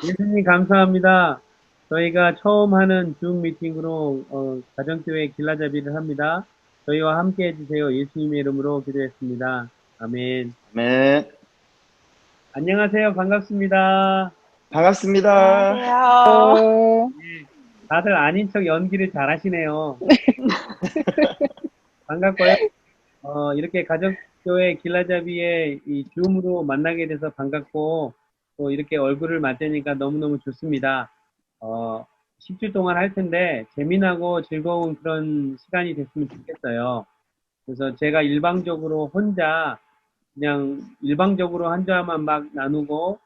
예수님 감사합니다. 저희가 처음 하는 줌 미팅으로 가정교회 길라잡이를 합니다. 저희와 함께 해주세요. 예수님의 이름으로 기도했습니다. 아멘. 네, 안녕하세요. 반갑습니다. 반갑습니다. 안녕하세요. 다들 아닌 척 연기를 잘하시네요. 반갑고요. 이렇게 가정교회 길라잡이의 이 줌으로 만나게 돼서 반갑고 또 이렇게 얼굴을 맞대니까 너무너무 좋습니다. 어, 10주 동안 할 텐데 재미나고 즐거운 그런 시간이 됐으면 좋겠어요. 그래서 제가 일방적으로 혼자 그냥 일방적으로 한 자만 막 나누고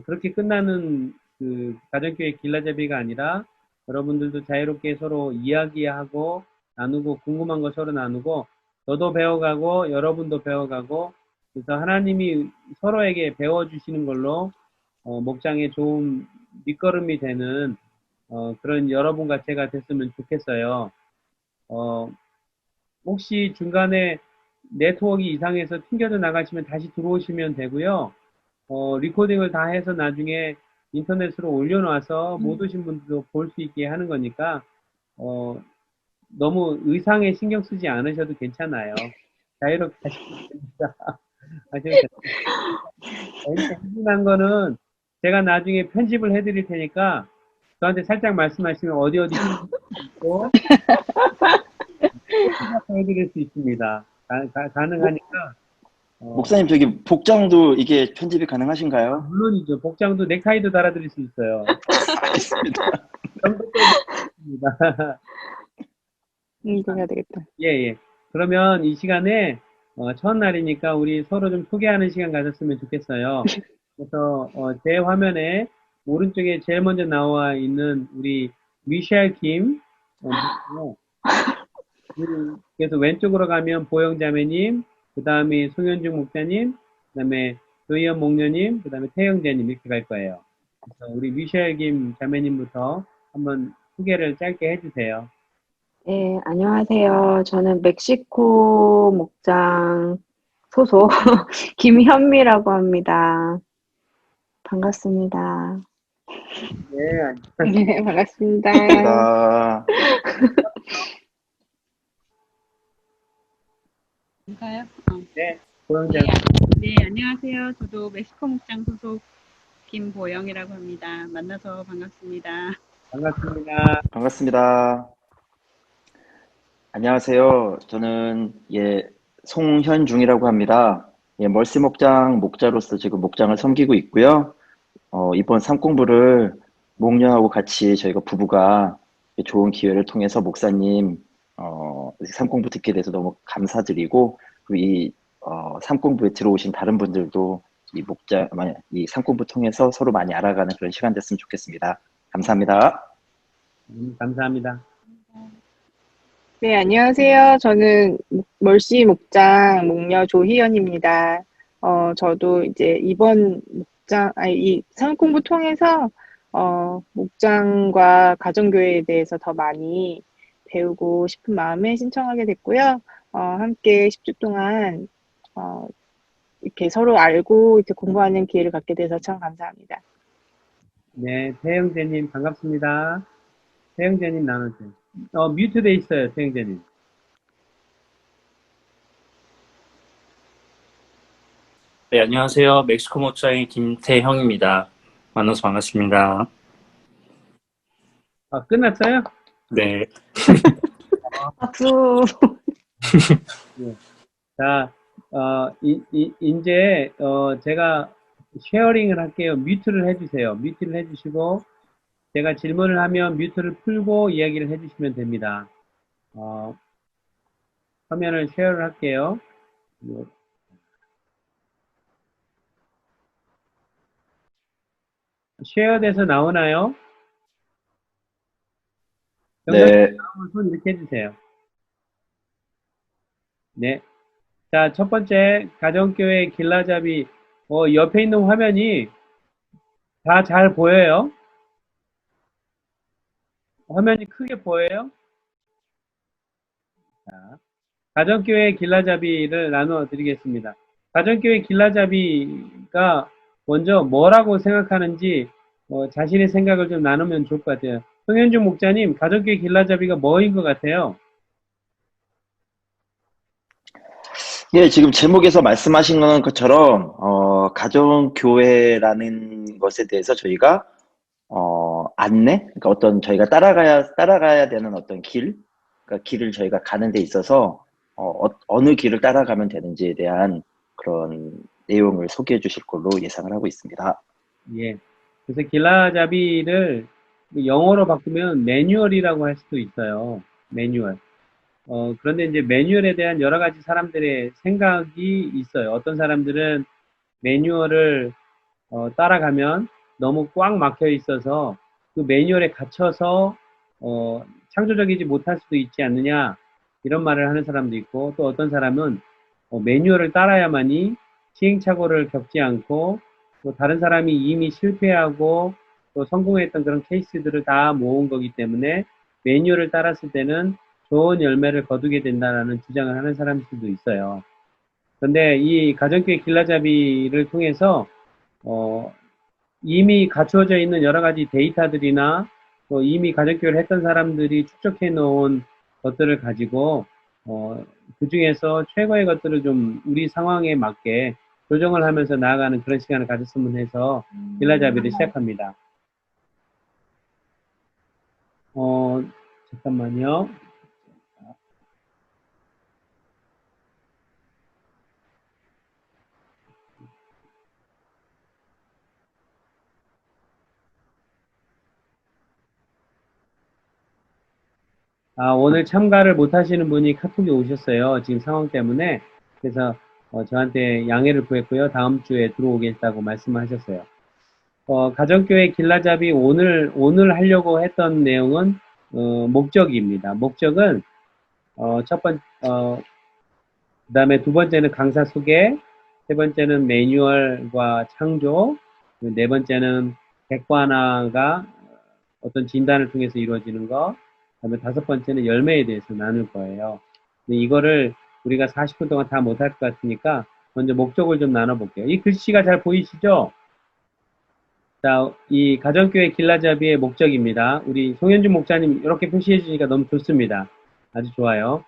그렇게 끝나는 그 가정교회 길라잡이가 아니라 여러분들도 자유롭게 서로 이야기하고 나누고 궁금한 거 서로 나누고 저도 배워가고 여러분도 배워가고 그래서 하나님이 서로에게 배워주시는 걸로 목장에 좋은 밑거름이 되는 그런 여러분과 제가 됐으면 좋겠어요. 어, 혹시 중간에 네트워크 이상해서 튕겨져 나가시면 다시 들어오시면 되고요. 리코딩을 다 해서 나중에 인터넷으로 올려놔서 못 오신 분들도 볼 수 있게 하는 거니까, 어, 너무 의상에 신경 쓰지 않으셔도 괜찮아요. 자유롭게 하시면 됩니다. 하셔도 됩니다. 궁금한 거는 제가 나중에 편집을 해드릴 테니까 저한테 살짝 말씀하시면 어디 어디 있고 해드릴 수 있습니다. 목, 가능하니까. 어, 목사님, 저기 복장도 이게 편집이 가능하신가요? 물론이죠. 복장도 넥타이도 달아드릴 수 있어요. 알겠습니다. 정도까지 있습니다. 이거 해야 되겠다. 예, 예. 그러면 이 시간에 첫날이니까 우리 서로 좀 소개하는 시간 가졌으면 좋겠어요. 그래서 제 화면에 오른쪽에 제일 먼저 나와 있는 우리 미셸 김 그래서 왼쪽으로 가면 보영 자매님, 그 다음에 송현중 목사님, 그 다음에 조희연 목녀님, 그 다음에 태영자님 이렇게 갈 거예요. 그래서 우리 미셸 김 자매님부터 한번 소개를 짧게 해주세요. 네, 안녕하세요. 저는 멕시코 목장 소속 김현미라고 합니다. 반갑습니다. 네, 네, 반갑습니다. 반갑습니다. 인가요? 네, 보영 네, 자매 네, 안녕하세요. 저도 멕시코 목장 소속 김보영이라고 합니다. 만나서 반갑습니다. 반갑습니다. 반갑습니다. 안녕하세요. 저는 송현중이라고 합니다. 멀시 목장 목자로서 지금 목장을 섬기고 있고요. 이번 삼공부를 목녀하고 같이 저희가 부부가 좋은 기회를 통해서 목사님 삼공부 듣게 돼서 너무 감사드리고 그리고 삼공부에 들어오신 다른 분들도 이 삼공부 통해서 서로 많이 알아가는 그런 시간 됐으면 좋겠습니다. 감사합니다. 감사합니다. 네, 안녕하세요. 저는 멀씨 목장 목녀 조희연입니다. 저도 이제 이번 이 상공부 통해서 목장과 가정교회에 대해서 더 많이 배우고 싶은 마음에 신청하게 됐고요. 함께 10주 동안 이렇게 서로 알고 이렇게 공부하는 기회를 갖게 돼서 참 감사합니다. 네, 태영재님 반갑습니다. 태영재님 나눠주세요. 뮤트돼 있어요, 태영재님. 네, 안녕하세요. 멕시코 목장의 김태형입니다. 만나서 반갑습니다. 끝났어요? 네, 박수. 네. 자, 이제, 제가 쉐어링을 할게요. 뮤트를 해주세요. 뮤트를 해주시고, 제가 질문을 하면 뮤트를 풀고 이야기를 해주시면 됩니다. 화면을 쉐어를 할게요. 쉐어돼서 나오나요? 영상 네, 나오면 손 이렇게 해주세요. 네. 자, 첫 번째, 가정교회 길라잡이, 옆에 있는 화면이 다 잘 보여요? 화면이 크게 보여요? 자, 가정교회 길라잡이를 나누어 드리겠습니다. 가정교회 길라잡이가 먼저 뭐라고 생각하는지 자신의 생각을 좀 나누면 좋을 것 같아요. 송현중 목사님, 가정교회 길라잡이가 뭐인 것 같아요? 예, 지금 제목에서 말씀하신 것처럼, 가정교회라는 것에 대해서 저희가, 안내? 그러니까 어떤 저희가 따라가야 되는 어떤 길? 그러니까 길을 저희가 가는 데 있어서, 어느 길을 따라가면 되는지에 대한 그런 내용을 소개해 주실 걸로 예상을 하고 있습니다. 예. 그래서 길라잡이를 영어로 바꾸면 매뉴얼이라고 할 수도 있어요. 매뉴얼. 그런데 이제 매뉴얼에 대한 여러 가지 사람들의 생각이 있어요. 어떤 사람들은 매뉴얼을 따라가면 너무 꽉 막혀 있어서 그 매뉴얼에 갇혀서 창조적이지 못할 수도 있지 않느냐 이런 말을 하는 사람도 있고 또 어떤 사람은 매뉴얼을 따라야만이 시행착오를 겪지 않고 또 다른 사람이 이미 실패하고 또 성공했던 그런 케이스들을 다 모은 거기 때문에 매뉴얼을 따랐을 때는 좋은 열매를 거두게 된다라는 주장을 하는 사람들도 있어요. 그런데 이 가정교회 길라잡이를 통해서 어, 이미 갖추어져 있는 여러 가지 데이터들이나 또 이미 가정교회를 했던 사람들이 축적해 놓은 것들을 가지고 그 중에서 최고의 것들을 좀 우리 상황에 맞게 조정을 하면서 나아가는 그런 시간을 가졌으면 해서 길라잡이를 시작합니다. 잠깐만요. 오늘 참가를 못 하시는 분이 카톡이 오셨어요. 지금 상황 때문에. 그래서 저한테 양해를 구했고요. 다음 주에 들어오겠다고 말씀하셨어요. 가정교회 길라잡이 오늘 하려고 했던 내용은 목적입니다. 목적은 그 다음에 두 번째는 강사 소개, 세 번째는 매뉴얼과 창조, 네 번째는 객관화가 어떤 진단을 통해서 이루어지는 것, 그다음에 다섯 번째는 열매에 대해서 나눌 거예요. 근데 이거를 우리가 40분 동안 다 못할 것 같으니까 먼저 목적을 좀 나눠볼게요. 이 글씨가 잘 보이시죠? 자, 이 가정교회 길라잡이의 목적입니다. 우리 송현준 목사님 이렇게 표시해 주니까 너무 좋습니다. 아주 좋아요.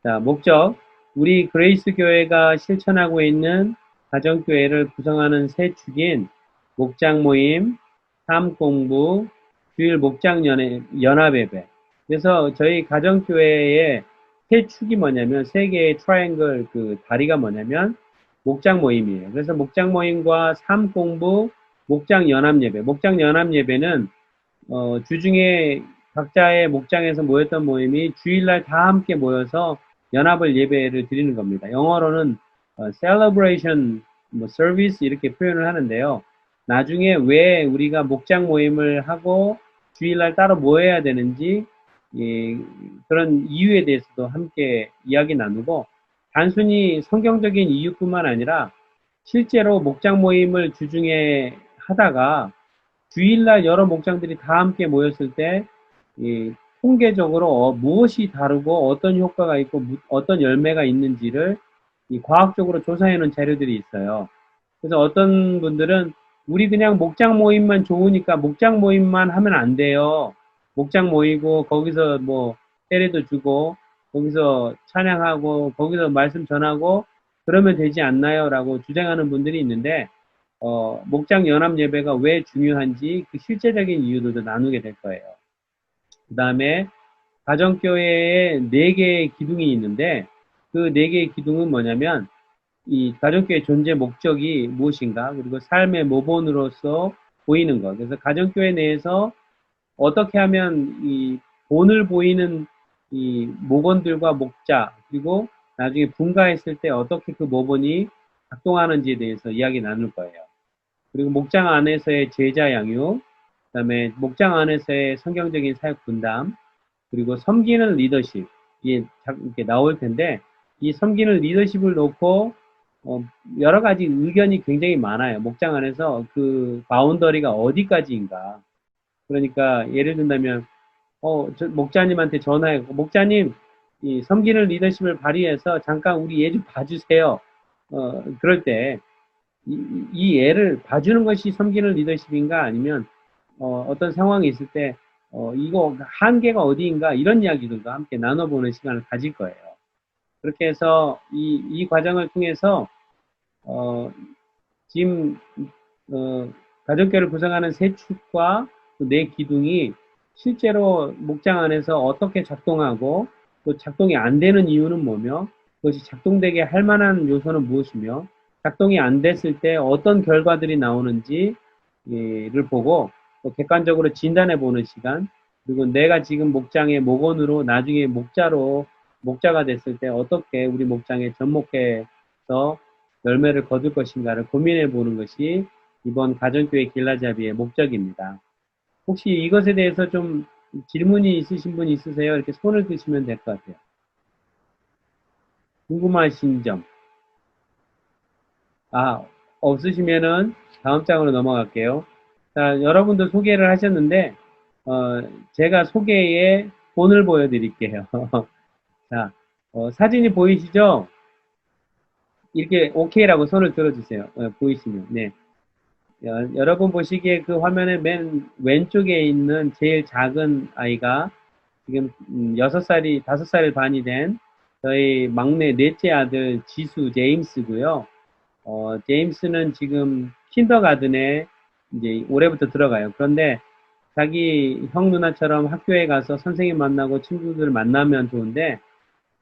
자, 목적. 우리 그레이스 교회가 실천하고 있는 가정교회를 구성하는 세 축인 목장 모임, 삶 공부, 주일 목장 연합예배. 그래서 저희 가정교회의 세 축이 뭐냐면 세 개의 트라이앵글 그 다리가 뭐냐면 목장 모임이에요. 그래서 목장 모임과 삶 공부, 목장 연합예배. 목장 연합예배는 주중에 각자의 목장에서 모였던 모임이 주일날 다 함께 모여서 연합을 예배를 드리는 겁니다. 영어로는 celebration, service 이렇게 표현을 하는데요. 나중에 왜 우리가 목장 모임을 하고 주일날 따로 모여야 되는지 그런 이유에 대해서도 함께 이야기 나누고 단순히 성경적인 이유뿐만 아니라 실제로 목장 모임을 주중에 하다가 주일날 여러 목장들이 다 함께 모였을 때 통계적으로 무엇이 다르고 어떤 효과가 있고 어떤 열매가 있는지를 과학적으로 조사해 놓은 자료들이 있어요. 그래서 어떤 분들은 우리 그냥 목장 모임만 좋으니까 목장 모임만 하면 안 돼요. 목장 모이고 거기서 뭐 세례도 주고 거기서 찬양하고 거기서 말씀 전하고 그러면 되지 않나요? 라고 주장하는 분들이 있는데 목장 연합 예배가 왜 중요한지 그 실제적인 이유들도 나누게 될 거예요. 그 다음에 가정교회에 4개의 기둥이 있는데 그 4개의 기둥은 뭐냐면 이 가정교회 존재 목적이 무엇인가 그리고 삶의 모본으로서 보이는 것. 그래서 가정교회 내에서 어떻게 하면 이 본을 보이는 이 목원들과 목자 그리고 나중에 분가했을 때 어떻게 그 모본이 작동하는지에 대해서 이야기 나눌 거예요. 그리고 목장 안에서의 제자 양육, 그다음에 목장 안에서의 성경적인 사역 분담, 그리고 섬기는 리더십 이게 이렇게 나올 텐데 이 섬기는 리더십을 놓고 여러 가지 의견이 굉장히 많아요. 목장 안에서 그 바운더리가 어디까지인가. 그러니까 예를 든다면 목자님한테 전화해서 목자님 이 섬기는 리더십을 발휘해서 잠깐 우리 애 좀 봐주세요. 그럴 때 이 애를 봐주는 것이 섬기는 리더십인가 아니면 어떤 상황이 있을 때, 이거 한계가 어디인가 이런 이야기들과 함께 나눠보는 시간을 가질 거예요. 그렇게 해서 이 과정을 통해서, 지금, 가족교를 구성하는 세 축과 또 네 기둥이 실제로 목장 안에서 어떻게 작동하고 또 작동이 안 되는 이유는 뭐며 그것이 작동되게 할 만한 요소는 무엇이며 작동이 안 됐을 때 어떤 결과들이 나오는지를 보고 또 객관적으로 진단해 보는 시간 그리고 내가 지금 목장의 목원으로 나중에 목자가 됐을 때 어떻게 우리 목장에 접목해서 열매를 거둘 것인가를 고민해 보는 것이 이번 가정교회 길라잡이의 목적입니다. 혹시 이것에 대해서 좀 질문이 있으신 분 있으세요? 이렇게 손을 드시면 될 것 같아요. 궁금하신 점. 없으시면은 다음 장으로 넘어갈게요. 자, 여러분도 소개를 하셨는데, 제가 소개에 본을 보여드릴게요. 자, 사진이 보이시죠? 이렇게 오케이라고 손을 들어주세요. 보이시면. 네. 여러분 보시기에 그 화면의 맨 왼쪽에 있는 제일 작은 아이가 지금 6살이, 5살 반이 된 저희 막내 넷째 아들 지수 제임스고요. 제임스는 지금 킨더가든에 이제 올해부터 들어가요. 그런데 자기 형 누나처럼 학교에 가서 선생님 만나고 친구들 만나면 좋은데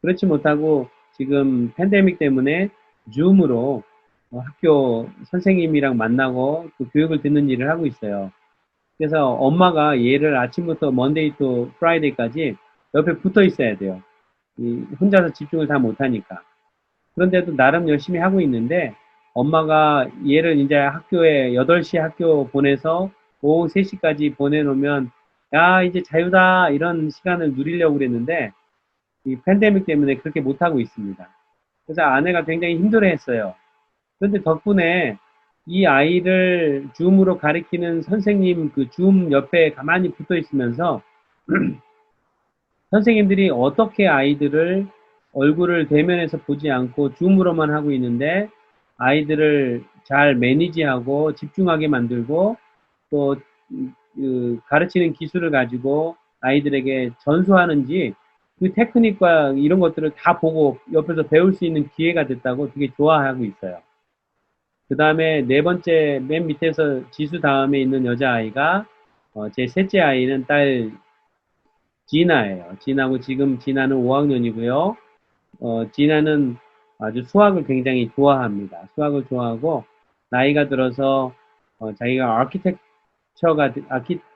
그렇지 못하고 지금 팬데믹 때문에 줌으로 학교 선생님이랑 만나고 또 교육을 듣는 일을 하고 있어요. 그래서 엄마가 얘를 아침부터 먼데이 또 프라이데이까지 옆에 붙어 있어야 돼요. 혼자서 집중을 다 못하니까. 그런데도 나름 열심히 하고 있는데 엄마가 얘를 이제 학교에 8시 학교 보내서 오후 3시까지 보내놓으면 야 이제 자유다 이런 시간을 누리려고 그랬는데 이 팬데믹 때문에 그렇게 못하고 있습니다. 그래서 아내가 굉장히 힘들어했어요. 그런데 덕분에 이 아이를 줌으로 가리키는 선생님 그 줌 옆에 가만히 붙어 있으면서 선생님들이 어떻게 아이들을 얼굴을 대면해서 보지 않고 줌으로만 하고 있는데 아이들을 잘 매니지하고 집중하게 만들고 또 가르치는 기술을 가지고 아이들에게 전수하는지 그 테크닉과 이런 것들을 다 보고 옆에서 배울 수 있는 기회가 됐다고 되게 좋아하고 있어요. 그 다음에 네 번째 맨 밑에서 지수 다음에 있는 여자아이가 제 셋째 아이는 딸 지나예요. 지나고 지금 지나는 5학년이고요. 지나는 아주 수학을 굉장히 좋아합니다. 수학을 좋아하고 나이가 들어서 자기가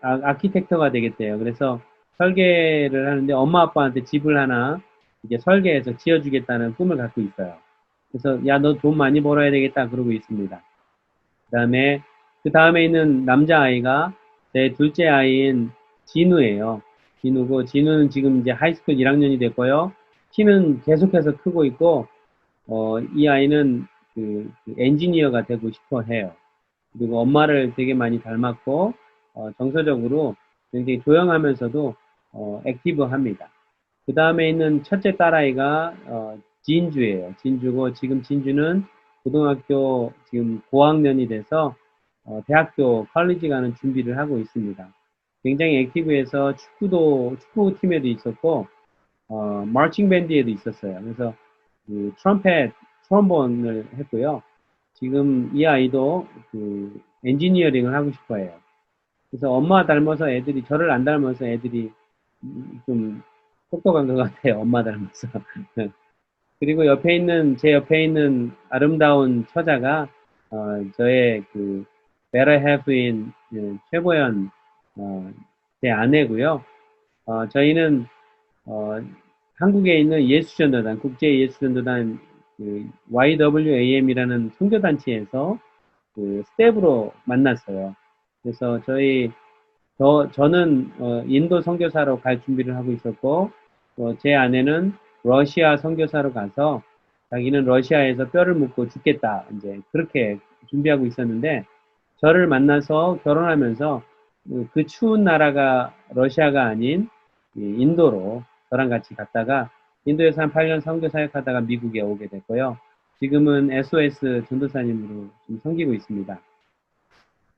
아키텍터가 되겠대요. 그래서 설계를 하는데 엄마 아빠한테 집을 하나 이제 설계해서 지어주겠다는 꿈을 갖고 있어요. 그래서 야 너 돈 많이 벌어야 되겠다 그러고 있습니다. 그 다음에 있는 남자아이가 제 둘째 아이인 진우예요. 진우고 진우는 지금 이제 하이스쿨 1학년이 됐고요. 키는 계속해서 크고 있고 이 아이는 그 엔지니어가 되고 싶어 해요. 그리고 엄마를 되게 많이 닮았고 정서적으로 굉장히 조용하면서도 액티브합니다. 그 다음에 있는 첫째 딸아이가 진주예요. 진주고 지금 진주는 고등학교 지금 고학년이 돼서 대학교 컬리지 가는 준비를 하고 있습니다. 굉장히 액티브해서 축구팀에도 있었고 마칭 밴드에도 있었어요. 그래서 그 트럼본을 했고요. 지금 이 아이도 그 엔지니어링을 하고 싶어 해요. 그래서 엄마 닮아서 애들이 저를 안 닮아서 애들이 좀 똑똑한 것 같아요. 엄마 닮아서. 그리고 제 옆에 있는 아름다운 처자가 저의 그 베러 해프인 최보연 제 아내고요. 저희는 한국에 있는 예수전도단, 국제예수전도단 그 YWAM이라는 선교단체에서 그 스텝으로 만났어요. 그래서 저는 인도 선교사로 갈 준비를 하고 있었고, 제 아내는 러시아 선교사로 가서 자기는 러시아에서 뼈를 묻고 죽겠다. 이제 그렇게 준비하고 있었는데, 저를 만나서 결혼하면서 그 추운 나라가 러시아가 아닌 인도로 저랑 같이 갔다가 인도에서 한 8년 선교 사역하다가 미국에 오게 됐고요. 지금은 SOS 전도사님으로 좀 섬기고 있습니다.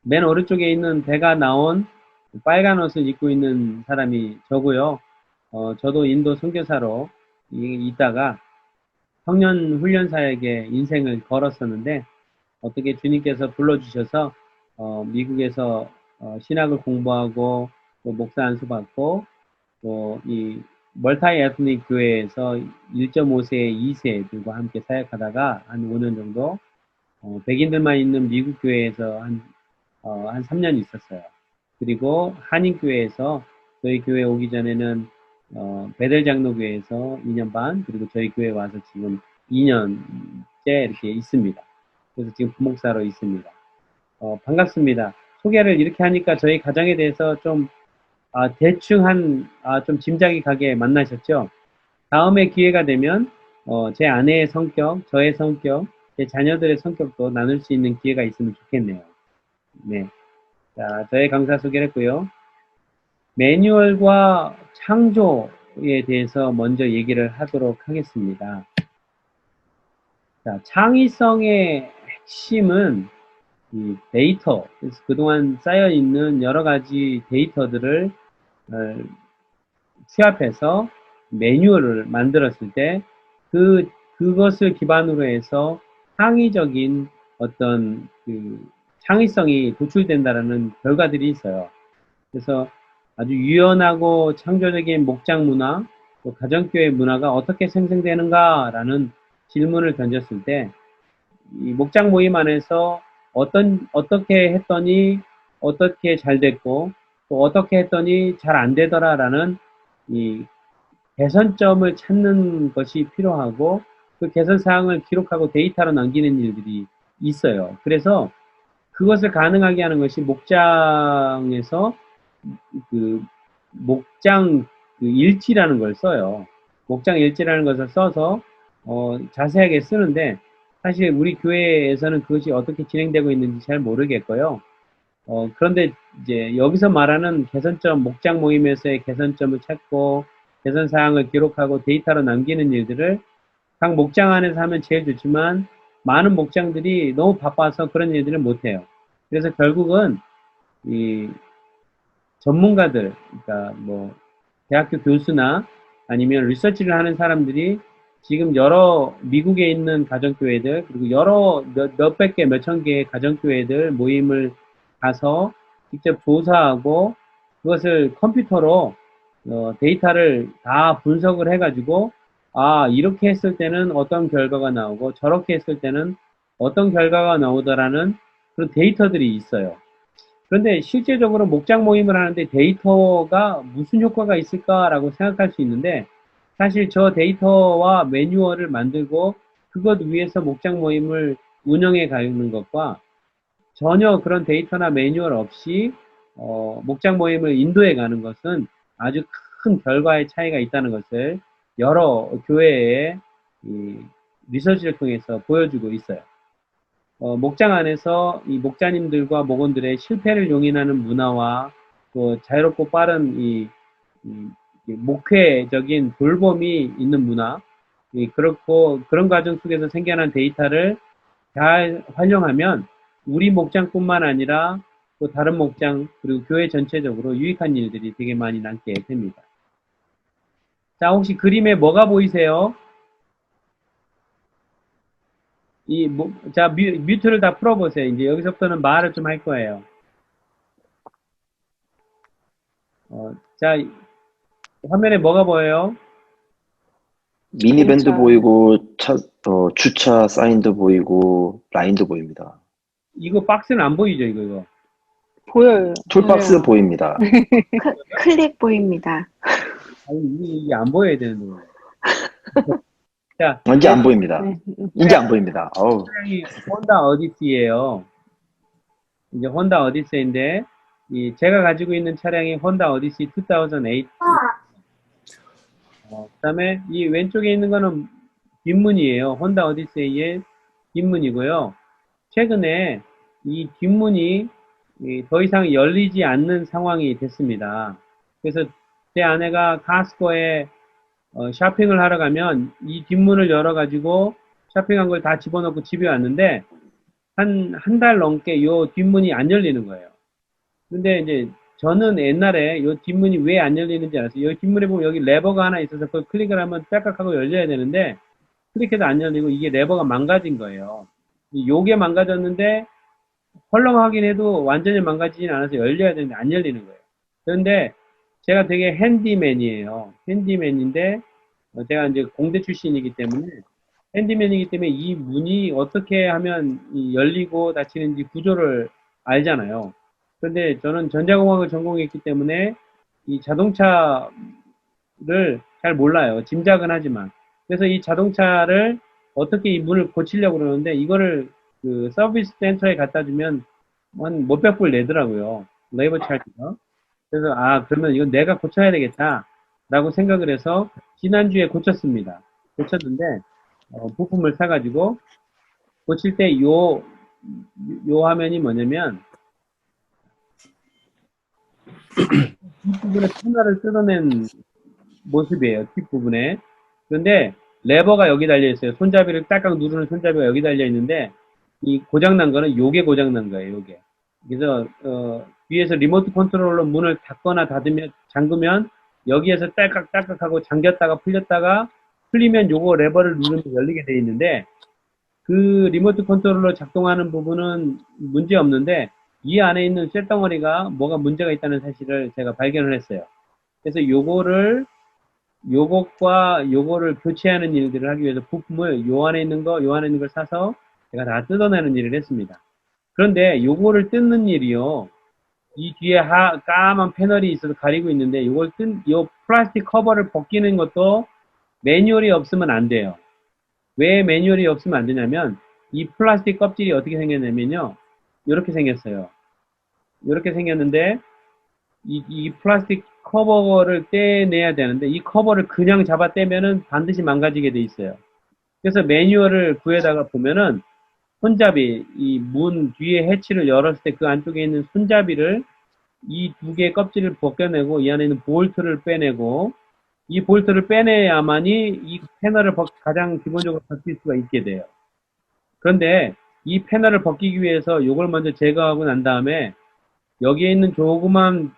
맨 오른쪽에 있는 배가 나온 빨간 옷을 입고 있는 사람이 저고요. 저도 인도 선교사로 있다가 청년 훈련사에게 인생을 걸었었는데 어떻게 주님께서 불러주셔서 미국에서 신학을 공부하고 또 목사 안수 받고 또 이 멀타이 에트닉 교회에서 1.5세, 2세들과 함께 사역하다가 한 5년 정도 백인들만 있는 미국 교회에서 한 3년 있었어요. 그리고 한인교회에서 저희 교회 오기 전에는 베델 장로교회에서 2년 반, 그리고 저희 교회 와서 지금 2년째 이렇게 있습니다. 그래서 지금 부목사로 있습니다. 반갑습니다. 소개를 이렇게 하니까 저희 가정에 대해서 좀 대충 좀 짐작이 가게 만나셨죠? 다음에 기회가 되면 제 아내의 성격, 저의 성격, 제 자녀들의 성격도 나눌 수 있는 기회가 있으면 좋겠네요. 네. 자, 저의 강사 소개를 했고요. 매뉴얼과 창조에 대해서 먼저 얘기를 하도록 하겠습니다. 자, 창의성의 핵심은 이 데이터, 그래서 그동안 쌓여있는 여러 가지 데이터들을 취합해서 매뉴얼을 만들었을 때 그것을 기반으로 해서 창의적인 어떤 창의성이 도출된다라는 결과들이 있어요. 그래서 아주 유연하고 창조적인 목장 문화, 또 가정교회 문화가 어떻게 생성되는가라는 질문을 던졌을 때, 이 목장 모임 안에서 어떻게 했더니 어떻게 잘 됐고, 또 어떻게 했더니 잘 안 되더라라는 이 개선점을 찾는 것이 필요하고, 그 개선 사항을 기록하고 데이터로 남기는 일들이 있어요. 그래서 그것을 가능하게 하는 것이 목장에서 목장 일지라는 걸 써요. 목장 일지라는 것을 써서 자세하게 쓰는데 사실 우리 교회에서는 그것이 어떻게 진행되고 있는지 잘 모르겠고요. 그런데 이제 여기서 말하는 개선점, 목장 모임에서의 개선점을 찾고 개선 사항을 기록하고 데이터로 남기는 일들을 각 목장 안에서 하면 제일 좋지만 많은 목장들이 너무 바빠서 그런 일들을 못해요. 그래서 결국은 이 전문가들, 그러니까 뭐 대학교 교수나 아니면 리서치를 하는 사람들이 지금 여러 미국에 있는 가정교회들 그리고 여러 몇백 개, 몇천 개의 가정교회들 모임을 가서 직접 조사하고 그것을 컴퓨터로 데이터를 다 분석을 해가지고 이렇게 했을 때는 어떤 결과가 나오고 저렇게 했을 때는 어떤 결과가 나오더라는 그런 데이터들이 있어요. 그런데 실제적으로 목장 모임을 하는데 데이터가 무슨 효과가 있을까라고 생각할 수 있는데 사실 저 데이터와 매뉴얼을 만들고 그것 위에서 목장 모임을 운영해 가는 것과 전혀 그런 데이터나 매뉴얼 없이 목장 모임을 인도해 가는 것은 아주 큰 결과의 차이가 있다는 것을 여러 교회의 리서치를 통해서 보여주고 있어요. 목장 안에서 이 목자님들과 목원들의 실패를 용인하는 문화와 또 자유롭고 빠른 이 목회적인 돌봄이 있는 문화, 그렇고 그런 과정 속에서 생겨난 데이터를 잘 활용하면 우리 목장뿐만 아니라 또 다른 목장 그리고 교회 전체적으로 유익한 일들이 되게 많이 남게 됩니다. 자, 혹시 그림에 뭐가 보이세요? 자, 뮤트를 다 풀어보세요. 이제 여기서부터는 말을 좀 할 거예요. 자, 화면에 뭐가 보여요? 미니밴드 주차. 보이고, 주차 사인도 보이고, 라인도 보입니다. 이거 박스는 안 보이죠, 이거? 보여요. 툴박스 보여요. 보입니다. 클릭 보입니다. 아니, 이게 안 보여야 되는데. 자, 이제 안 보입니다. 네. 이제 안 보입니다. 어우. 차량이 혼다 어디시예요. 이제 혼다 어디시인데 제가 가지고 있는 차량이 혼다 어디시 2008. 그다음에 이 왼쪽에 있는 거는 뒷문이에요. 혼다 어디세이의 뒷문이고요. 최근에 이 뒷문이 더 이상 열리지 않는 상황이 됐습니다. 그래서 제 아내가 카스코에 쇼핑을 하러 가면 이 뒷문을 열어가지고 쇼핑한 걸 다 집어넣고 집에 왔는데 한 달 넘게 이 뒷문이 안 열리는 거예요. 근데 이제 저는 옛날에 이 뒷문이 왜 안 열리는지 알았어요. 여기 뒷문에 보면 여기 레버가 하나 있어서 그걸 클릭을 하면 딸깍하고 열려야 되는데 클릭해도 안 열리고 이게 레버가 망가진 거예요. 요게 망가졌는데 헐렁하긴 해도 완전히 망가지진 않아서 열려야 되는데 안 열리는 거예요. 그런데 제가 되게 핸디맨이에요. 핸디맨인데 제가 이제 공대 출신이기 때문에 핸디맨이기 때문에 이 문이 어떻게 하면 열리고 닫히는지 구조를 알잖아요. 그런데 저는 전자공학을 전공했기 때문에 이 자동차를 잘 몰라요. 짐작은 하지만. 그래서 이 자동차를 어떻게 이 문을 고치려고 그러는데 이거를 그 서비스 센터에 갖다 주면 한 몇백 불 내더라고요. 레이버 차지가. 그래서 그러면 이건 내가 고쳐야 되겠다 라고 생각을 해서 지난주에 고쳤습니다. 고쳤는데 부품을 사가지고 고칠 때 요 화면이 뭐냐면 뒷부분에 패널을 뜯어낸 모습이에요. 뒷부분에. 그런데 레버가 여기 달려 있어요. 손잡이를 딱딱 누르는 손잡이가 여기 달려 있는데 이 고장난 거는 요게 고장난 거예요. 요게. 그래서 뒤에서 리모트 컨트롤러 문을 닫거나 닫으면 잠그면 여기에서 딸깍딸깍 하고 잠겼다가 풀렸다가 풀리면 요거 레버를 누르면 열리게 돼 있는데 그 리모트 컨트롤러 작동하는 부분은 문제 없는데 이 안에 있는 쇳덩어리가 뭐가 문제가 있다는 사실을 제가 발견을 했어요. 그래서 요것과 요거를 교체하는 일들을 하기 위해서 부품을 요 안에 있는 걸 사서 제가 다 뜯어내는 일을 했습니다. 그런데 요거를 뜯는 일이요. 이 뒤에 까만 패널이 있어서 가리고 있는데 요 플라스틱 커버를 벗기는 것도 매뉴얼이 없으면 안 돼요. 왜 매뉴얼이 없으면 안 되냐면 이 플라스틱 껍질이 어떻게 생겼냐면요. 이렇게 생겼어요. 이렇게 생겼는데 이 플라스틱 커버를 떼내야 되는데 이 커버를 그냥 잡아 떼면은 반드시 망가지게 돼 있어요. 그래서 매뉴얼을 구해다가 보면은 손잡이, 이 문 뒤에 해치를 열었을 때 그 안쪽에 있는 손잡이를 이 두 개의 껍질을 벗겨내고 이 안에 있는 볼트를 빼내고 이 볼트를 빼내야만이 이 패널을 가장 기본적으로 벗길 수가 있게 돼요. 그런데 이 패널을 벗기기 위해서 이걸 먼저 제거하고 난 다음에 여기에 있는 조그만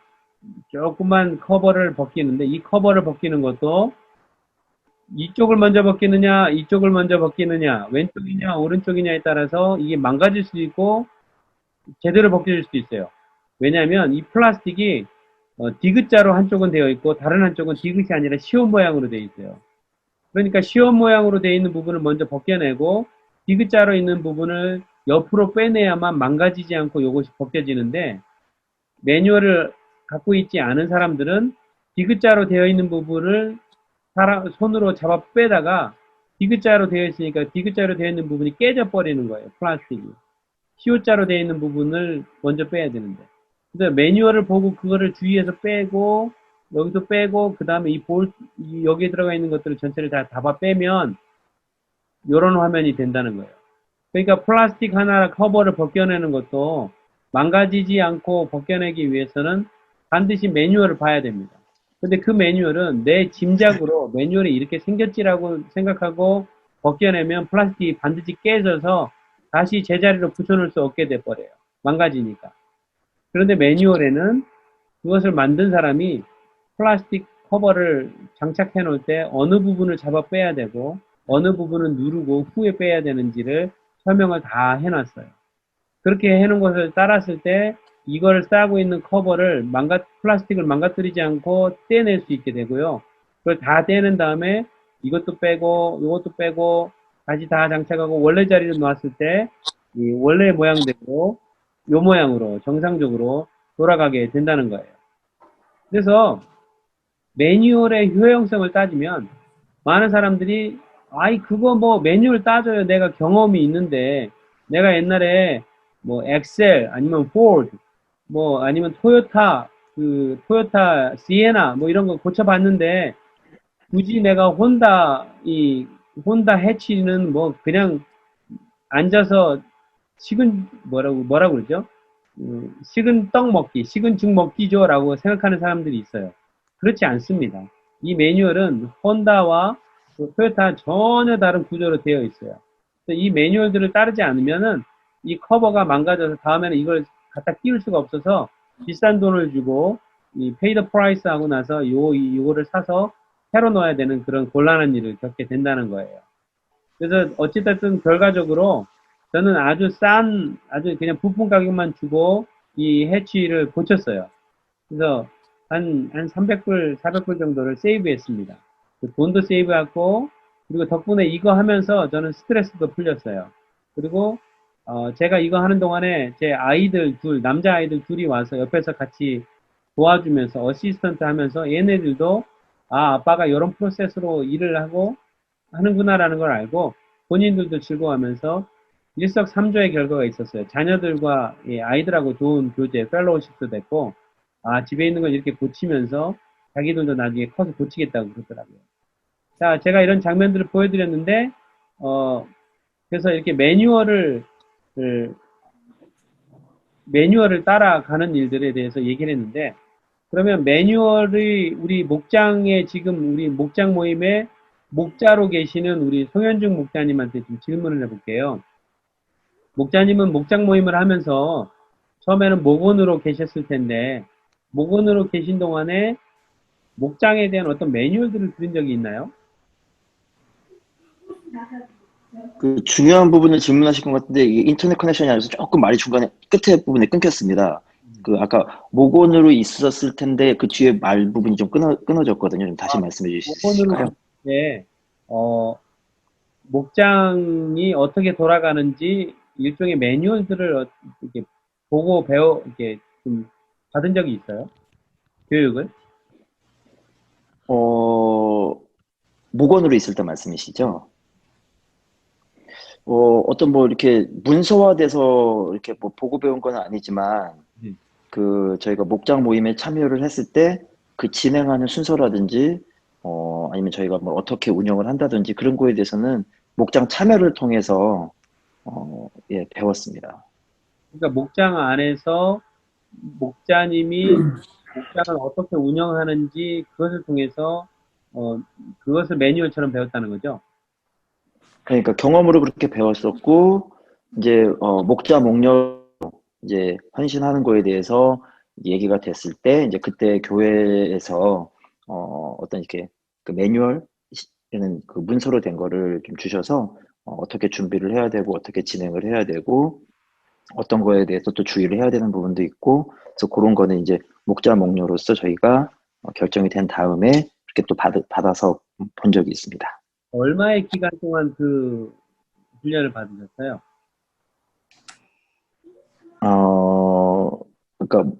커버를 벗기는데 이 커버를 벗기는 것도 이쪽을 먼저 벗기느냐 이쪽을 먼저 벗기느냐 왼쪽이냐 오른쪽이냐에 따라서 이게 망가질 수도 있고 제대로 벗겨질 수도 있어요. 왜냐하면 이 플라스틱이 디귿자로 한쪽은 되어 있고 다른 한쪽은 디귿이 아니라 시옷 모양으로 되어 있어요. 그러니까 시옷 모양으로 되어 있는 부분을 먼저 벗겨내고 디귿자로 있는 부분을 옆으로 빼내야만 망가지지 않고 이것이 벗겨지는데 매뉴얼을 갖고 있지 않은 사람들은 디귿자로 되어 있는 부분을 손으로 잡아 빼다가 디귿자로 되어 있으니까 디귿자로 되어 있는 부분이 깨져버리는 거예요. 플라스틱이. 시옷자로 되어 있는 부분을 먼저 빼야 되는데. 그래서 매뉴얼을 보고 그거를 주의해서 빼고 여기도 빼고 그 다음에 여기에 들어가 있는 것들을 전체를 다 잡아 빼면 이런 화면이 된다는 거예요. 그러니까 플라스틱 하나 커버를 벗겨내는 것도 망가지지 않고 벗겨내기 위해서는 반드시 매뉴얼을 봐야 됩니다. 근데 그 매뉴얼은 내 짐작으로 매뉴얼이 이렇게 생겼지라고 생각하고 벗겨내면 플라스틱이 반드시 깨져서 다시 제자리로 붙여놓을 수 없게 돼버려요. 망가지니까. 그런데 매뉴얼에는 그것을 만든 사람이 플라스틱 커버를 장착해 놓을 때 어느 부분을 잡아 빼야 되고 어느 부분은 누르고 후에 빼야 되는지를 설명을 다 해놨어요. 그렇게 해놓은 것을 따랐을 때 이걸 싸고 있는 커버를 플라스틱을 망가뜨리지 않고 떼낼 수 있게 되고요. 그걸 다 떼는 다음에 이것도 빼고 이것도 빼고 다시 다 장착하고 원래 자리로 놨을 때 이 원래 모양대로 요 모양으로 정상적으로 돌아가게 된다는 거예요. 그래서 매뉴얼의 효용성을 따지면 많은 사람들이 그거 뭐 매뉴얼 따져요. 내가 경험이 있는데 내가 옛날에 뭐 엑셀 아니면 포드 뭐 아니면 토요타 시에나 뭐 이런 거 고쳐봤는데 굳이 내가 혼다 해치는 뭐 그냥 앉아서 뭐라고 그러죠? 식은 떡 먹기, 식은 죽 먹기죠 라고 생각하는 사람들이 있어요. 그렇지 않습니다. 이 매뉴얼은 혼다와 토요타 전혀 다른 구조로 되어 있어요. 이 매뉴얼들을 따르지 않으면은 이 커버가 망가져서 다음에는 이걸 갖다 끼울 수가 없어서 비싼 돈을 주고 이 페이드 프라이스 하고 나서 요거를 사서 새로 넣어야 되는 그런 곤란한 일을 겪게 된다는 거예요. 그래서 어찌됐든 결과적으로 저는 아주 그냥 부품 가격만 주고 이 해치를 고쳤어요. 그래서 한 300불, 400불 정도를 세이브했습니다. 그 돈도 세이브했고, 그리고 덕분에 이거 하면서 저는 스트레스도 풀렸어요. 그리고 제가 이거 하는 동안에 제 남자 아이들 둘이 와서 옆에서 같이 도와주면서 어시스턴트 하면서 얘네들도 아빠가 이런 프로세스로 일을 하고 하는구나라는 걸 알고 본인들도 즐거워하면서 일석삼조의 결과가 있었어요. 자녀들과 아이들하고 좋은 교제, 펠로우십도 됐고, 집에 있는 걸 이렇게 고치면서 자기들도 나중에 커서 고치겠다고 그러더라고요. 자, 제가 이런 장면들을 보여드렸는데, 그래서 이렇게 그, 매뉴얼을 따라가는 일들에 대해서 얘기를 했는데, 그러면 매뉴얼이 우리 목장 모임의 목자로 계시는 우리 송현중 목자님한테 좀 질문을 해볼게요. 목자님은 목장 모임을 하면서 처음에는 목원으로 계셨을 텐데, 목원으로 계신 동안에 목장에 대한 어떤 매뉴얼들을 들은 적이 있나요? 그 중요한 부분을 질문하신 것 같은데 이게 인터넷 커넥션이 아니라서 조금 말이 중간에 끝에 부분에 끊겼습니다. 그 아까 목원으로 있었을 텐데 그 뒤에 말 부분이 좀 끊어졌거든요. 좀 다시 말씀해 주실 수 목원으로 있을까요? 계실 때, 목장이 어떻게 돌아가는지 일종의 매뉴얼들을 이렇게 이렇게 좀 받은 적이 있어요? 교육을? 목원으로 있을 때 말씀이시죠? 어떤 뭐 이렇게 문서화돼서 이렇게 뭐 보고 배운 건 아니지만 음. 그 저희가 목장 모임에 참여를 했을 때 그 진행하는 순서라든지 아니면 저희가 뭐 어떻게 운영을 한다든지 그런 거에 대해서는 목장 참여를 통해서 예, 배웠습니다. 그러니까 목장 안에서 목자님이 목장을 어떻게 운영하는지 그것을 통해서 그것을 매뉴얼처럼 배웠다는 거죠. 그러니까 경험으로 그렇게 배웠었고 이제 목자 목녀 이제 헌신하는 거에 대해서 얘기가 됐을 때 이제 그때 교회에서 어떤 이렇게 그 매뉴얼 는 그 문서로 된 거를 좀 주셔서 어떻게 준비를 해야 되고 어떻게 진행을 해야 되고 어떤 거에 대해서 또 주의를 해야 되는 부분도 있고 그래서 그런 거는 이제 목자 목녀로서 저희가 결정이 된 다음에 이렇게 또 받아서 본 적이 있습니다. 얼마의 기간 동안 그 훈련을 받으셨어요? 그러니까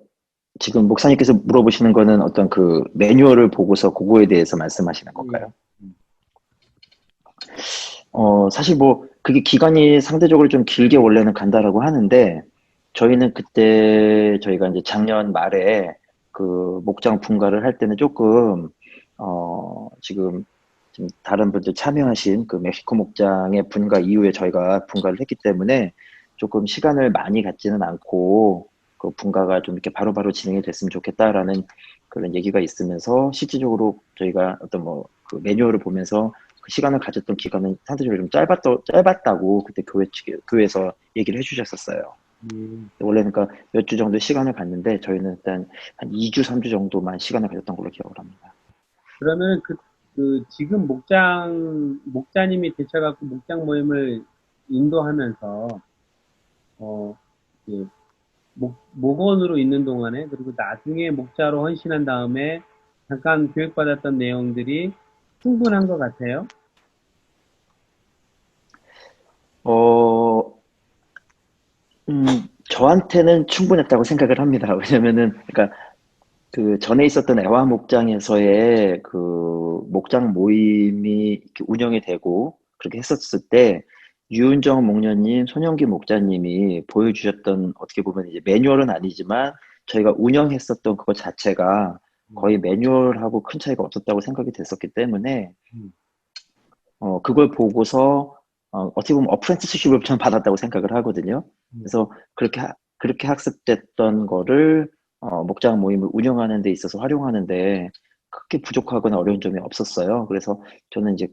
지금 목사님께서 물어보시는 거는 어떤 그 매뉴얼을 보고서 그거에 대해서 말씀하시는 건가요? 사실 뭐 그게 기간이 상대적으로 좀 길게 원래는 간다라고 하는데 저희는 그때 저희가 이제 작년 말에 그 목장 분가를 할 때는 조금 지금 다른 분들 참여하신 그 멕시코 목장의 분가 이후에 저희가 분가를 했기 때문에 조금 시간을 많이 갖지는 않고 그 분가가 좀 이렇게 바로바로 진행이 됐으면 좋겠다라는 그런 얘기가 있으면서 실질적으로 저희가 어떤 뭐 그 매뉴얼을 보면서 그 시간을 가졌던 기간은 상대적으로 좀 짧았다고 그때 교회에서 얘기를 해주셨었어요. 원래는 그러니까 몇 주 정도 시간을 갖는데 저희는 일단 한 2주, 3주 정도만 시간을 가졌던 걸로 기억을 합니다. 그러면 지금 목자님이 되셔갖고 목장 모임을 인도하면서, 이제 목원으로 있는 동안에, 그리고 나중에 목자로 헌신한 다음에 잠깐 교육받았던 내용들이 충분한 것 같아요? 저한테는 충분했다고 생각을 합니다. 왜냐면은, 그러니까 그 전에 있었던 애화 목장에서의 그 목장 모임이 이렇게 운영이 되고 그렇게 했었을 때 유은정 목녀님, 손영기 목자님이 보여주셨던 어떻게 보면 이제 매뉴얼은 아니지만 저희가 운영했었던 그것 자체가 거의 매뉴얼하고 큰 차이가 없었다고 생각이 됐었기 때문에 그걸 보고서 어떻게 보면 어프렌티스십을 좀 받았다고 생각을 하거든요. 그래서 그렇게 학습됐던 거를 목장 모임을 운영하는 데 있어서 활용하는데 크게 부족하거나 어려운 점이 없었어요. 그래서 저는 이제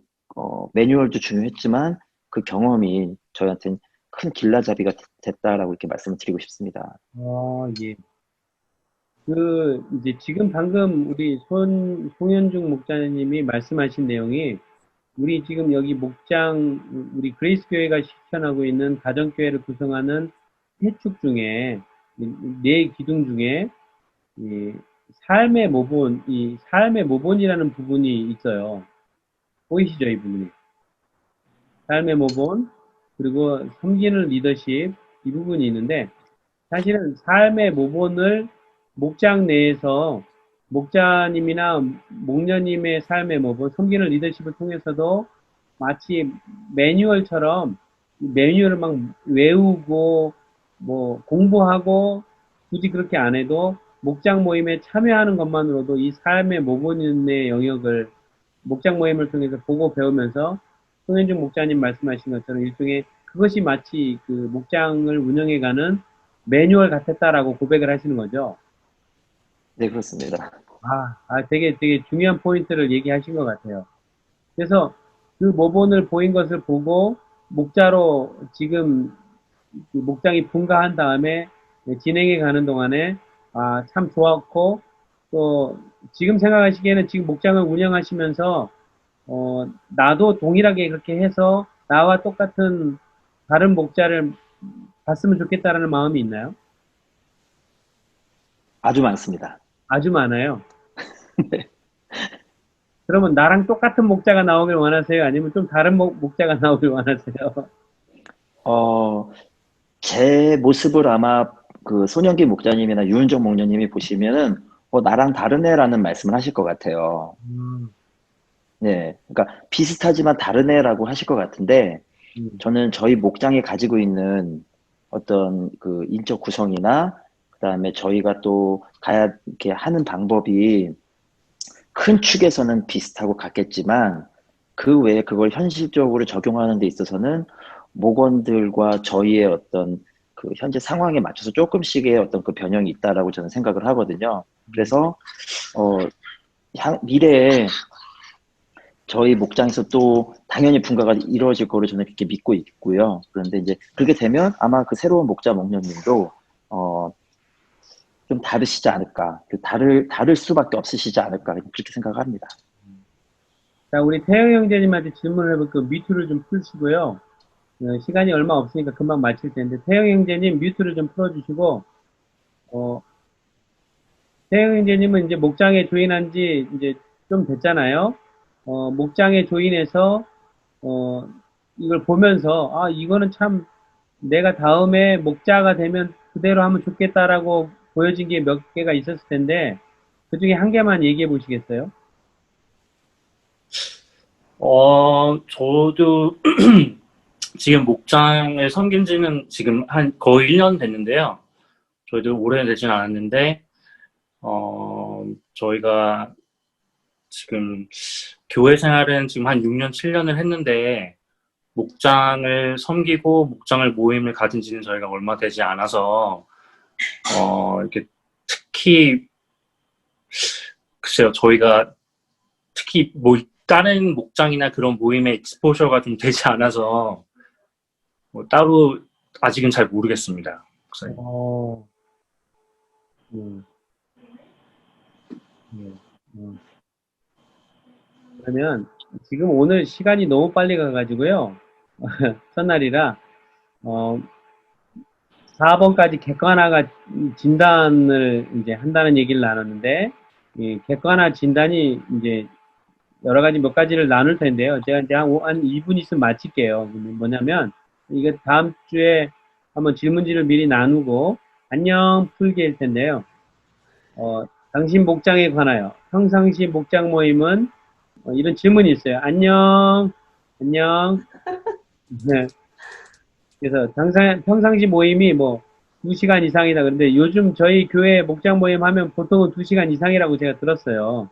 매뉴얼도 중요했지만 그 경험이 저희한테는 큰 길라잡이가 됐다라고 이렇게 말씀을 드리고 싶습니다. 예. 이제 지금 방금 우리 송현중 목사님이 말씀하신 내용이 우리 지금 여기 우리 그레이스 교회가 실천하고 있는 가정교회를 구성하는 해축 중에, 네 기둥 중에, 이 삶의 모본이라는 부분이 있어요. 보이시죠, 이 부분이? 삶의 모본, 그리고 섬기는 리더십, 이 부분이 있는데, 사실은 삶의 모본을 목장 내에서 목자님이나 목녀님의 삶의 모본, 섬기는 리더십을 통해서도 마치 매뉴얼을 막 외우고 뭐 공부하고 굳이 그렇게 안 해도 목장 모임에 참여하는 것만으로도 이 삶의 모본의 영역을 목장 모임을 통해서 보고 배우면서 송현중 목자님 말씀하신 것처럼 일종의 그것이 마치 그 목장을 운영해가는 매뉴얼 같았다라고 고백을 하시는 거죠. 네, 그렇습니다. 되게 중요한 포인트를 얘기하신 것 같아요. 그래서 그 모본을 보인 것을 보고 목자로 지금 그 목장이 분가한 다음에 진행해 가는 동안에 참 좋았고 또 지금 생각하시기에는 지금 목장을 운영하시면서 나도 동일하게 그렇게 해서 나와 똑같은 다른 목자를 봤으면 좋겠다라는 마음이 있나요? 아주 많습니다. 아주 많아요. 네. 그러면 나랑 똑같은 목자가 나오길 원하세요? 아니면 좀 다른 목자가 나오길 원하세요? 제 모습을 아마 그 손영기 목자님이나 유은정 목녀님이 보시면은 나랑 다른 애라는 말씀을 하실 것 같아요. 네, 그러니까 비슷하지만 다른 애라고 하실 것 같은데 저는 저희 목장이 가지고 있는 어떤 그 인적 구성이나 그다음에 저희가 또 가야 이렇게 하는 방법이 큰 축에서는 비슷하고 같겠지만 그 외에 그걸 현실적으로 적용하는 데 있어서는 목원들과 저희의 어떤 그 현재 상황에 맞춰서 조금씩의 어떤 그 변형이 있다라고 저는 생각을 하거든요. 그래서 미래에 저희 목장에서 또 당연히 분가가 이루어질 거로 저는 그렇게 믿고 있고요. 그런데 이제 그렇게 되면 아마 그 새로운 목자 목녀님도 좀 다르시지 않을까, 다를 수밖에 없으시지 않을까 그렇게 생각합니다. 자, 우리 태영 형제님한테 질문을 해볼게요. 뮤트를 좀 풀시고요. 시간이 얼마 없으니까 금방 마칠 텐데 태영 형제님 뮤트를 좀 풀어주시고 태영 형제님은 이제 목장에 조인한 지 이제 좀 됐잖아요. 목장에 조인해서 이걸 보면서 이거는 참 내가 다음에 목자가 되면 그대로 하면 좋겠다라고 보여진 게 몇 개가 있었을 텐데 그 중에 한 개만 얘기해 보시겠어요? 저도 지금 목장을 섬긴 지는 지금 한 거의 1년 됐는데요. 저희도 오래되진 않았는데, 저희가 지금 교회 생활은 지금 한 6년, 7년을 했는데, 목장을 섬기고 목장을 모임을 가진 지는 저희가 얼마 되지 않아서, 이렇게 특히, 글쎄요, 저희가 특히 다른 목장이나 그런 모임에 익스포셔가 좀 되지 않아서, 따로 아직은 잘 모르겠습니다. 그러면 지금 오늘 시간이 너무 빨리 가가지고요. 첫날이라 4번까지 객관화가 진단을 이제 한다는 얘기를 나눴는데 이 객관화 진단이 이제 여러 가지 몇 가지를 나눌 텐데요. 제가 이제 한 2분 있으면 마칠게요. 뭐냐면 이게 다음 주에 한번 질문지를 미리 나누고 안녕 풀기 할 텐데요. 당신 목장에 관하여 평상시 목장 모임은 이런 질문이 있어요. 안녕. 네. 그래서 평상시 모임이 뭐 2시간 이상이다. 그런데 요즘 저희 교회 목장 모임 하면 보통은 2시간 이상이라고 제가 들었어요.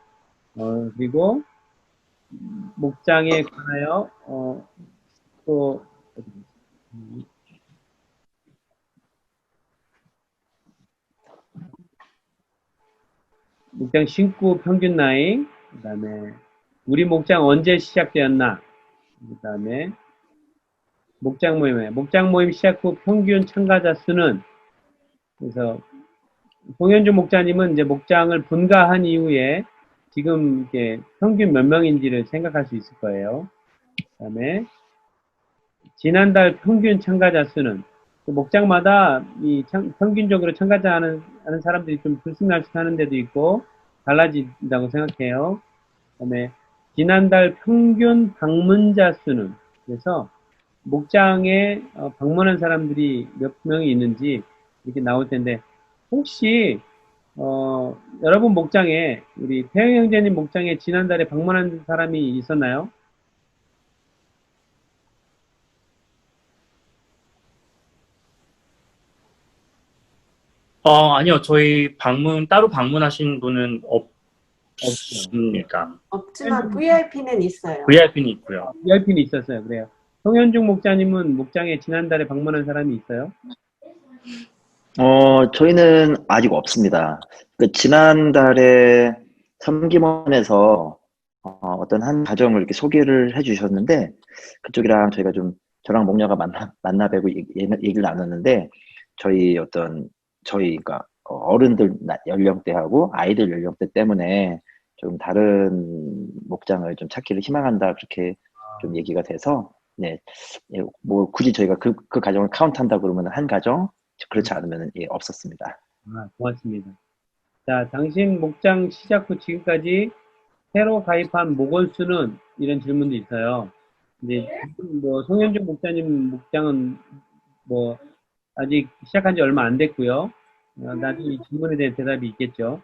그리고 목장에 관하여 또 목장 신고 평균 나이, 그 다음에 우리 목장 언제 시작되었나, 그 다음에 목장 모임 시작 후 평균 참가자 수는, 그래서 송현주 목자님은 이제 목장을 분가한 이후에 지금 이게 평균 몇 명인지를 생각할 수 있을 거예요. 그다음에 지난달 평균 참가자 수는 그 목장마다 평균적으로 참가자하는 사람들이 좀 들쑥날쑥하는 데도 있고 달라진다고 생각해요. 그다음에 지난달 평균 방문자 수는 그래서 목장에 방문한 사람들이 몇 명이 있는지 이렇게 나올 텐데 혹시 여러분 목장에 우리 태영 형제님 목장에 지난달에 방문한 사람이 있었나요? 아니요. 저희 따로 방문하신 분은 없죠. 없습니다. 없지만 VIP는 있어요. VIP는 있고요. VIP는 있었어요. 그래요. 송현중 목자님은 목장에 지난달에 방문한 사람이 있어요? 저희는 아직 없습니다. 지난달에 섬김원에서 어떤 한 가정을 이렇게 소개를 해주셨는데 그쪽이랑 저희가 좀 저랑 목녀가 만나 뵈고 얘기를 나눴는데 그러니까 어른들 연령대하고 아이들 연령대 때문에 좀 다른 목장을 좀 찾기를 희망한다 그렇게 좀 얘기가 돼서 네, 뭐 굳이 저희가 그 가정을 카운트한다 그러면 한 가정 그렇지 않으면 예, 없었습니다. 고맙습니다. 자, 당신 목장 시작 후 지금까지 새로 가입한 목원 수는 이런 질문도 있어요. 이제 지금 뭐 송현중 목자님 목장은 뭐 아직 시작한 지 얼마 안 됐고요. 나중에 이 질문에 대한 대답이 있겠죠.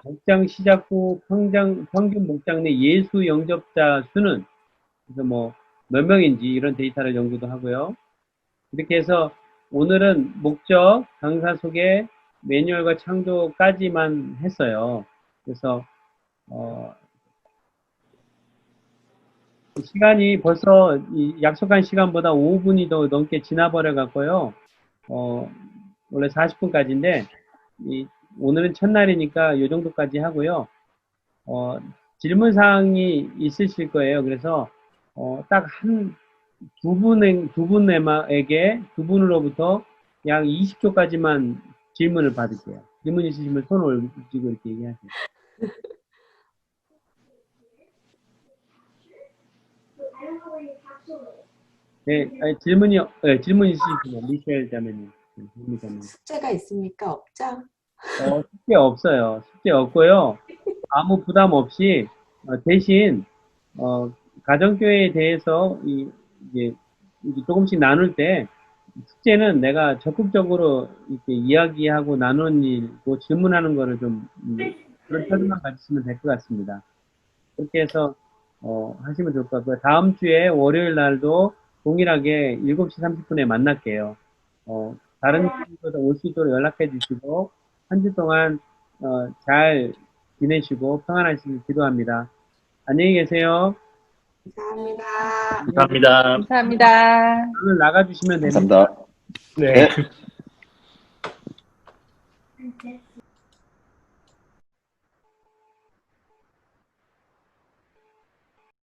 목장 시작 후 평균 목장 내 예수 영접자 수는 그래서 뭐 몇 명인지 이런 데이터를 연구도 하고요. 이렇게 해서 오늘은 목적, 강사 소개, 매뉴얼과 창조까지만 했어요. 그래서 시간이 벌써 이 약속한 시간보다 5분이 더 넘게 지나버려 갖고요. 원래 40분까지인데 오늘은 첫날이니까 이 정도까지 하고요. 질문 사항이 있으실 거예요. 그래서 딱 두 분으로부터 약 20초까지만 질문을 받을게요. 질문 있으시면 손 올리고 이렇게 얘기하세요. 네, 질문 있으시면 미셸 자매님. 숙제가 있습니까? 없죠? 숙제 없어요. 숙제 없고요. 아무 부담 없이 대신 가정교회에 대해서 이제 조금씩 나눌 때 숙제는 내가 적극적으로 이렇게 이야기하고 나누는 일고 질문하는 거를 좀 그런 태도만 가지시면 될 것 같습니다. 그렇게 해서 하시면 좋을 것 같고요. 다음 주에 월요일 날도 동일하게 7시 30분에 만날게요. 다른 분들도 올 수 있도록 연락해 주시고 한 주 동안 잘 지내시고 평안하시길 기도합니다. 안녕히 계세요. 감사합니다. 감사합니다. 감사합니다. 오늘 나가주시면 됩니다. 감사합니다. 네.